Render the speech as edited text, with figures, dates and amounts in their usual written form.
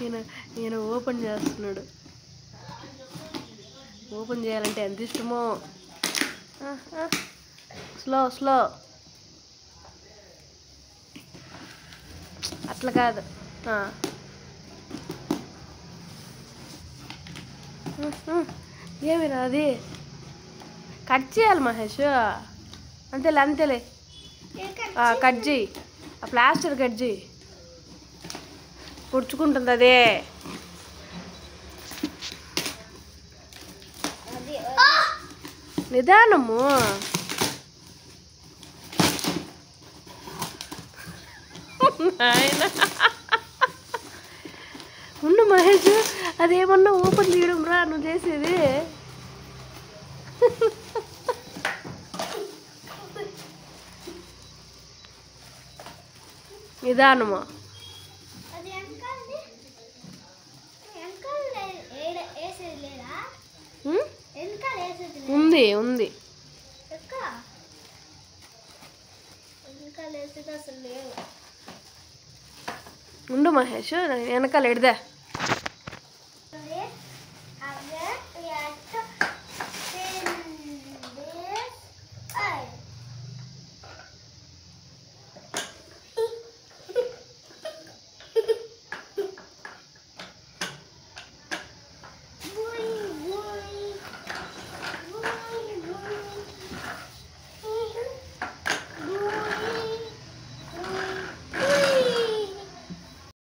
ఈయన ఈయన ఓపెన్ చేస్తున్నాడు. ఓపెన్ చేయాలంటే ఎంత ఇష్టమో. స్లో స్లో, అట్లా కాదు. ఏమిరా అది? కట్ చేయాలి మహేష్. అంతేలే అంతేలే, కట్ చేయి. ఆ ప్లాస్టర్ కట్ చేయి, పుడుచుకుంటుంది అదే. నిదానము. ఆయన ఉండు మహేష్, అదేమన్నా ఓపెన్ చేయడం రా నువ్వు చేసేది. నిదానము. ఉంది ఉంది. ఉండు మహేష్, వెనకాల ఎడదా.